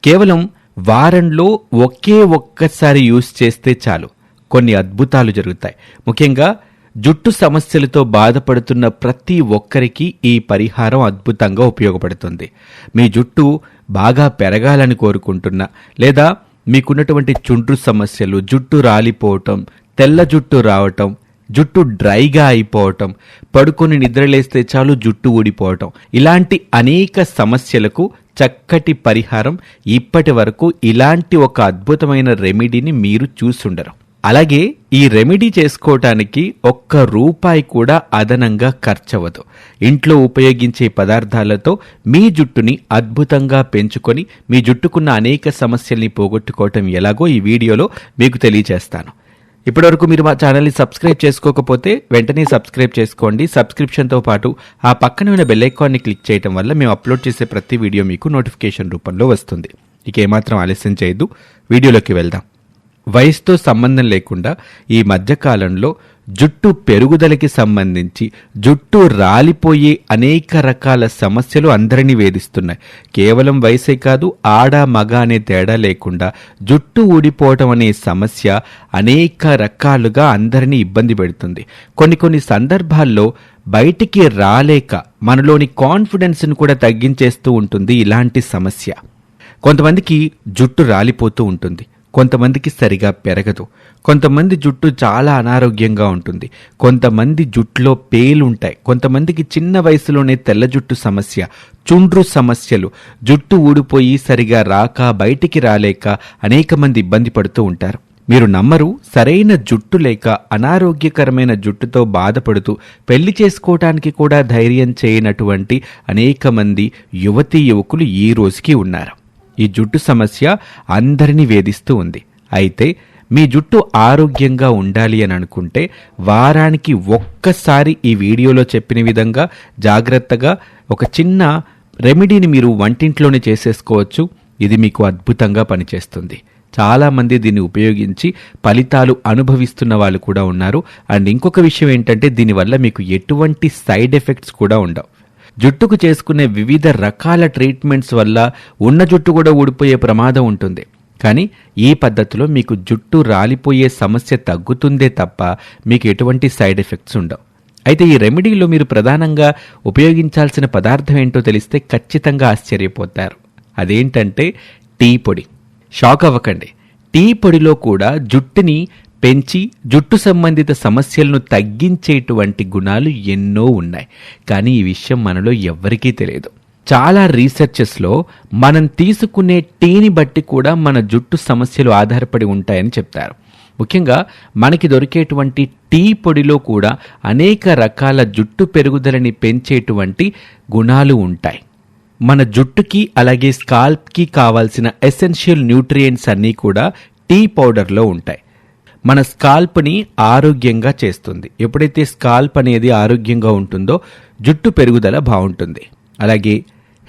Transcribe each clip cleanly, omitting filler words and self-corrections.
కేవలం వారంలో ఒక్కసారి యూజ్ చేస్తే చాలు కొన్ని అద్భుతాలు జరుగుతాయి. ముఖ్యంగా జుట్టు సమస్యలతో బాధపడుతున్న ప్రతి ఒక్కరికి ఈ పరిహారం అద్భుతంగా ఉపయోగపడుతుంది. మీ జుట్టు బాగా పెరగాలని కోరుకుంటున్నా, లేదా మీకున్నటువంటి చుండ్రు సమస్యలు, జుట్టు రాలిపోవటం, తెల్ల జుట్టు రావటం, జుట్టు డ్రైగా అయిపోవటం, పడుకొని నిద్రలేస్తే చాలు జుట్టు ఊడిపోవటం, ఇలాంటి అనేక సమస్యలకు చక్కటి పరిహారం. ఇప్పటి వరకు ఇలాంటి ఒక అద్భుతమైన రెమెడీని మీరు చూసుండరు. అలాగే ఈ రెమెడీ చేసుకోవటానికి ₹1 కూడా అదనంగా ఖర్చవదు. ఇంట్లో ఉపయోగించే పదార్థాలతో మీ జుట్టుని అద్భుతంగా పెంచుకొని మీ జుట్టుకున్న అనేక సమస్యల్ని పోగొట్టుకోవటం ఎలాగో ఈ వీడియోలో మీకు తెలియజేస్తాను. ఇప్పటివరకు మీరు మా ఛానల్ని సబ్స్క్రైబ్ చేసుకోకపోతే వెంటనే సబ్స్క్రైబ్ చేసుకోండి. సబ్స్క్రిప్షన్తో పాటు ఆ పక్కన ఉన్న బెల్ ఐకాన్ని క్లిక్ చేయడం వల్ల మేము అప్లోడ్ చేసే ప్రతి వీడియో మీకు నోటిఫికేషన్ రూపంలో వస్తుంది. ఇక ఏమాత్రం ఆలస్యం చేయొద్దు, వీడియోలోకి వెళ్దాం. వయసుతో సంబంధం లేకుండా ఈ మధ్యకాలంలో జుట్టు పెరుగుదలకి సంబంధించి జుట్టు రాలిపోయే అనేక రకాల సమస్యలు అందరినీ వేధిస్తున్నాయి. కేవలం వయసే కాదు, ఆడ మగ అనే తేడా లేకుండా జుట్టు ఊడిపోవటం అనే సమస్య అనేక రకాలుగా అందరినీ ఇబ్బంది పెడుతుంది. కొన్ని సందర్భాల్లో బయటికి రాలేక మనలోని కాన్ఫిడెన్స్ను కూడా తగ్గించేస్తూ ఉంటుంది ఇలాంటి సమస్య. కొంతమందికి జుట్టు రాలిపోతూ ఉంటుంది, కొంతమందికి సరిగా పెరగదు, కొంతమంది జుట్టు చాలా అనారోగ్యంగా ఉంటుంది, కొంతమంది జుట్టులో పేలుంటాయి, కొంతమందికి చిన్న వయసులోనే తెల్ల జుట్టు సమస్య, చుండ్రు సమస్యలు, జుట్టు ఊడిపోయి సరిగా రాక బయటికి రాలేక అనేక మంది ఇబ్బంది పడుతూ ఉంటారు. మీరు నమ్మరు, సరైన జుట్టు లేక అనారోగ్యకరమైన జుట్టుతో బాధపడుతూ పెళ్లి చేసుకోవటానికి కూడా ధైర్యం చేయనటువంటి అనేక మంది యువతీ యువకులు ఈ రోజుకి ఉన్నారు. ఈ జుట్టు సమస్య అందరినీ వేధిస్తూ ఉంది. అయితే మీ జుట్టు ఆరోగ్యంగా ఉండాలి అని అనుకుంటే వారానికి ఒక్కసారి ఈ వీడియోలో చెప్పిన విధంగా జాగ్రత్తగా ఒక చిన్న రెమెడీని మీరు వంటింట్లోనే చేసేసుకోవచ్చు. ఇది మీకు అద్భుతంగా పనిచేస్తుంది. చాలామంది దీన్ని ఉపయోగించి ఫలితాలు అనుభవిస్తున్న వాళ్ళు కూడా ఉన్నారు. అండ్ ఇంకొక విషయం ఏంటంటే దీనివల్ల మీకు ఎటువంటి సైడ్ ఎఫెక్ట్స్ కూడా ఉండవు. జుట్టుకు చేసుకునే వివిధ రకాల ట్రీట్మెంట్స్ వల్ల ఉన్న జుట్టు కూడా ఊడిపోయే ప్రమాదం ఉంటుంది. కానీ ఈ పద్ధతిలో మీకు జుట్టు రాలిపోయే సమస్య తగ్గుతుందే తప్ప మీకు ఎటువంటి సైడ్ ఎఫెక్ట్స్ ఉండవు. అయితే ఈ రెమెడీలో మీరు ప్రధానంగా ఉపయోగించాల్సిన పదార్థం ఏంటో తెలిస్తే ఖచ్చితంగా ఆశ్చర్యపోతారు. అదేంటంటే టీ పొడి. షాక్ అవ్వకండి, టీ పొడిలో కూడా జుట్టుని పెంచి జుట్టు సంబంధిత సమస్యలను తగ్గించేటువంటి గుణాలు ఎన్నో ఉన్నాయి. కానీ ఈ విషయం మనలో ఎవ్వరికీ తెలియదు. చాలా రీసెర్చెస్లో మనం తీసుకునే టీని బట్టి కూడా మన జుట్టు సమస్యలు ఆధారపడి ఉంటాయని చెప్తారు. ముఖ్యంగా మనకి దొరికేటువంటి టీ పొడిలో కూడా అనేక రకాల జుట్టు పెరుగుదలని పెంచేటువంటి గుణాలు ఉంటాయి. మన జుట్టుకి అలాగే స్కాల్ప్కి కావాల్సిన ఎసెన్షియల్ న్యూట్రియంట్స్ అన్నీ కూడా టీ పౌడర్లో ఉంటాయి. మన స్కాల్ప్ని ఆరోగ్యంగా చేస్తుంది. ఎప్పుడైతే స్కాల్ప్ అనేది ఆరోగ్యంగా ఉంటుందో జుట్టు పెరుగుదల బాగుంటుంది. అలాగే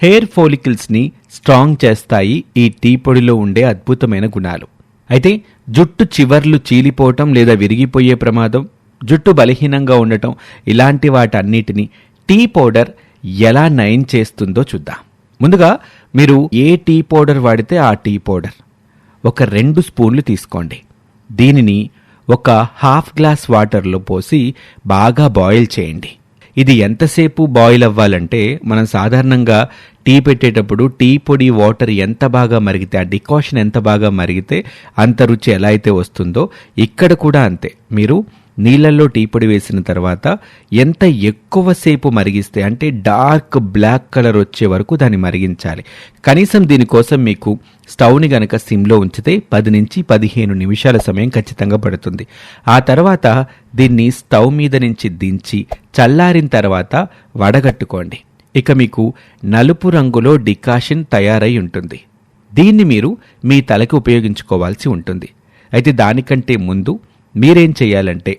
హెయిర్ ఫోలికల్స్ని స్ట్రాంగ్ చేస్తాయి ఈ టీ పొడిలో ఉండే అద్భుతమైన గుణాలు. అయితే జుట్టు చివర్లు చీలిపోవటం లేదా విరిగిపోయే ప్రమాదం, జుట్టు బలహీనంగా ఉండటం, ఇలాంటి వాటన్నిటిని టీ పౌడర్ ఎలా నయం చేస్తుందో చూద్దాం. ముందుగా మీరు ఏ టీ పౌడర్ వాడితే ఆ టీ పౌడర్ ఒక 2 స్పూన్లు తీసుకోండి. దీనిని ఒక ½ గ్లాస్ వాటర్లో పోసి బాగా బాయిల్ చేయండి. ఇది ఎంతసేపు బాయిల్ అవ్వాలంటే మనం సాధారణంగా టీ పెట్టేటప్పుడు టీ పొడి వాటర్ ఎంత బాగా మరిగితే, ఆ డికాషన్ ఎంత బాగా మరిగితే అంత రుచి ఎలా అయితే వస్తుందో ఇక్కడ కూడా అంతే. మీరు నీళ్ళల్లో టీ పొడి వేసిన తర్వాత ఎంత ఎక్కువసేపు మరిగిస్తే, అంటే డార్క్ బ్లాక్ కలర్ వచ్చే వరకు దాన్ని మరిగించాలి. కనీసం దీనికోసం మీకు స్టవ్ని గనక సిమ్లో ఉంచితే 10 నుంచి 15 నిమిషాల సమయం ఖచ్చితంగా పడుతుంది. ఆ తర్వాత దీన్ని స్టవ్ మీద నుంచి దించి చల్లారిన తర్వాత వడగట్టుకోండి. ఇక మీకు నలుపు రంగులో డికాషన్ తయారై ఉంటుంది. దీన్ని మీరు మీ తలకి ఉపయోగించుకోవాల్సి ఉంటుంది. అయితే దానికంటే ముందు మీరేం చేయాలంటే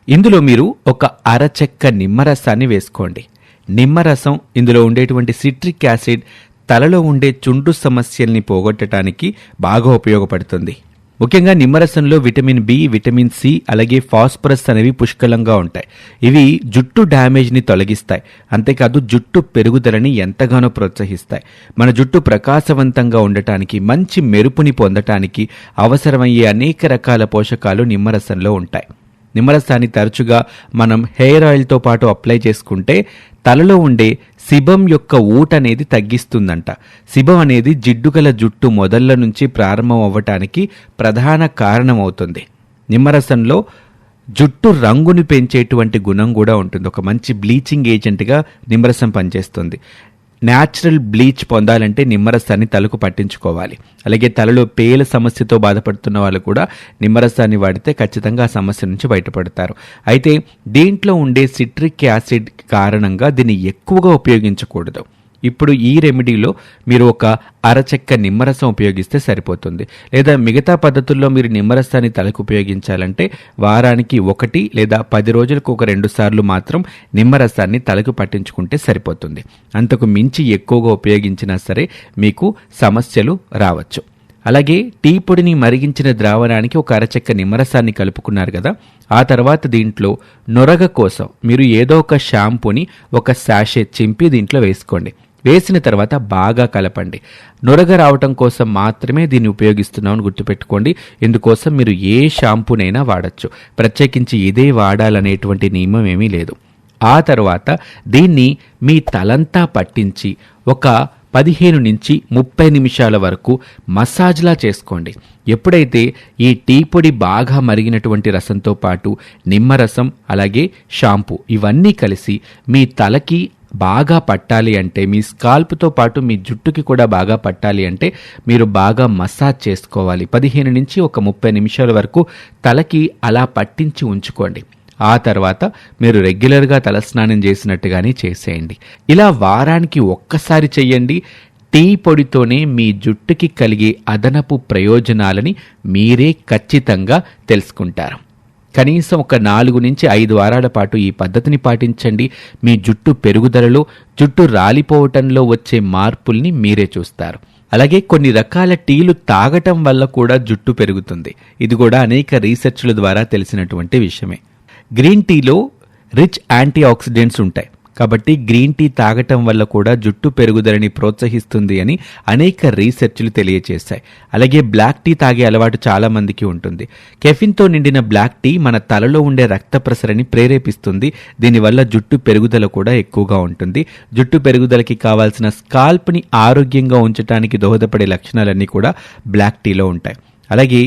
ఇందులో మీరు ఒక అరచెక్క నిమ్మరసాన్ని వేసుకోండి. నిమ్మరసం ఇందులో ఉండేటువంటి సిట్రిక్ యాసిడ్ తలలో ఉండే చుండ్రు సమస్యల్ని పోగొట్టడానికి బాగా ఉపయోగపడుతుంది. ముఖ్యంగా నిమ్మరసంలో విటమిన్ బి, విటమిన్ సి అలాగే ఫాస్ఫరస్ అనేవి పుష్కలంగా ఉంటాయి. ఇవి జుట్టు డ్యామేజ్ని తొలగిస్తాయి. అంతేకాదు జుట్టు పెరుగుదలని ఎంతగానో ప్రోత్సహిస్తాయి. మన జుట్టు ప్రకాశవంతంగా ఉండటానికి, మంచి మెరుపుని పొందటానికి అవసరమయ్యే అనేక రకాల పోషకాలు నిమ్మరసంలో ఉంటాయి. నిమ్మరసాన్ని తరచుగా మనం హెయిర్ ఆయిల్తో పాటు అప్లై చేసుకుంటే తలలో ఉండే సిబం యొక్క ఊట అనేది తగ్గిస్తుందంట. సిబం అనేది జిడ్డుగల జుట్టు మొదళ్ల నుంచి ప్రారంభం అవ్వటానికి ప్రధాన కారణమవుతుంది. నిమ్మరసంలో జుట్టు రంగుని పెంచేటువంటి గుణం కూడా ఉంటుంది. ఒక మంచి బ్లీచింగ్ ఏజెంట్గా నిమ్మరసం పనిచేస్తుంది. న్యాచురల్ బ్లీచ్ పొందాలంటే నిమ్మరసాన్ని తలకు పట్టించుకోవాలి. అలాగే తలలో పేల సమస్యతో బాధపడుతున్న వాళ్ళు కూడా నిమ్మరసాన్ని వాడితే ఖచ్చితంగా ఆ సమస్య నుంచి బయటపడతారు. అయితే దీంట్లో ఉండే సిట్రిక్ యాసిడ్ కారణంగా దీన్ని ఎక్కువగా ఉపయోగించకూడదు. ఇప్పుడు ఈ రెమెడీలో మీరు ఒక అరచెక్క నిమ్మరసం ఉపయోగిస్తే సరిపోతుంది. లేదా మిగతా పద్ధతుల్లో మీరు నిమ్మరసాన్ని తలకు ఉపయోగించాలంటే వారానికి 1 లేదా 10 రోజులకు ఒక 2 సార్లు మాత్రం నిమ్మరసాన్ని తలకు పట్టించుకుంటే సరిపోతుంది. అంతకు మించి ఎక్కువగా ఉపయోగించినా సరే మీకు సమస్యలు రావచ్చు. అలాగే టీ పొడిని మరిగించిన ద్రావణానికి ఒక అరచెక్క నిమ్మరసాన్ని కలుపుకున్నారు కదా, ఆ తర్వాత దీంట్లో నొరగ కోసం మీరు ఏదో ఒక షాంపూని ఒక శాషే చింపి దీంట్లో వేసుకోండి. వేసిన తర్వాత బాగా కలపండి. నొరగ రావటం కోసం మాత్రమే దీన్ని ఉపయోగిస్తున్నామని గుర్తుపెట్టుకోండి. ఇందుకోసం మీరు ఏ షాంపూనైనా వాడచ్చు. ప్రత్యేకించి ఇదే వాడాలనేటువంటి నియమం ఏమీ లేదు. ఆ తర్వాత దీన్ని మీ తలంతా పట్టించి ఒక 15 నుంచి 30 నిమిషాల వరకు మసాజ్లా చేసుకోండి. ఎప్పుడైతే ఈ టీ పొడి బాగా మరిగినటువంటి రసంతో పాటు నిమ్మరసం అలాగే షాంపూ ఇవన్నీ కలిసి మీ తలకి బాగా పట్టాలి అంటే, మీ స్కాల్ప్తో పాటు మీ జుట్టుకి కూడా బాగా పట్టాలి అంటే మీరు బాగా మసాజ్ చేసుకోవాలి. 15 నుంచి ఒక 30 నిమిషాల వరకు తలకి అలా పట్టించి ఉంచుకోండి. ఆ తర్వాత మీరు రెగ్యులర్గా తలస్నానం చేసినట్టుగానే చేసేయండి. ఇలా వారానికి ఒక్కసారి చెయ్యండి. టీ పొడితోనే మీ జుట్టుకి కలిగే అదనపు ప్రయోజనాలని మీరే ఖచ్చితంగా తెలుసుకుంటారు. కనీసం ఒక 4 నుంచి 5 వారాల పాటు ఈ పద్ధతిని పాటించండి. మీ జుట్టు పెరుగుదలలో, జుట్టు రాలిపోవటంలో వచ్చే మార్పుల్ని మీరే చూస్తారు. అలాగే కొన్ని రకాల టీలు తాగటం వల్ల కూడా జుట్టు పెరుగుతుంది. ఇది కూడా అనేక రీసెర్చ్ల ద్వారా తెలిసినటువంటి విషయమే. గ్రీన్ టీలో రిచ్ యాంటీ ఆక్సిడెంట్స్ ఉంటాయి కాబట్టి గ్రీన్ టీ తాగటం వల్ల కూడా జుట్టు పెరుగుదలని ప్రోత్సహిస్తుంది అని అనేక రీసెర్చ్లు తెలియజేశాయి. అలాగే బ్లాక్ టీ తాగే అలవాటు చాలా మందికి ఉంటుంది. కెఫిన్తో నిండిన బ్లాక్ టీ మన తలలో ఉండే రక్త ప్రసరణని ప్రేరేపిస్తుంది. దీనివల్ల జుట్టు పెరుగుదల కూడా ఎక్కువగా ఉంటుంది. జుట్టు పెరుగుదలకి కావాల్సిన స్కాల్ప్ని ఆరోగ్యంగా ఉంచడానికి దోహదపడే లక్షణాలన్నీ కూడా బ్లాక్ టీలో ఉంటాయి. అలాగే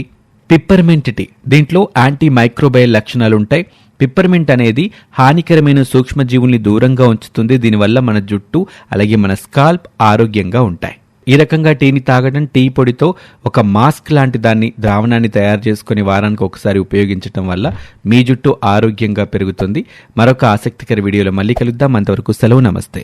పిప్పర్మెంట్ టీ, దీంట్లో యాంటీ మైక్రోబయల్ లక్షణాలు ఉంటాయి. పిప్పర్మెంట్ అనేది హానికరమైన సూక్ష్మజీవుల్ని దూరంగా ఉంచుతుంది. దీనివల్ల మన జుట్టు అలాగే మన స్కాల్ప్ ఆరోగ్యంగా ఉంటాయి. ఈ రకంగా టీని తాగడం, టీ పొడితో ఒక మాస్క్ లాంటి ద్రావణాన్ని తయారు చేసుకుని వారానికి ఒకసారి ఉపయోగించడం వల్ల మీ జుట్టు ఆరోగ్యంగా పెరుగుతుంది. మరొక ఆసక్తికర వీడియోలో మళ్ళీ కలుద్దాం. అంతవరకు సెలవు, నమస్తే.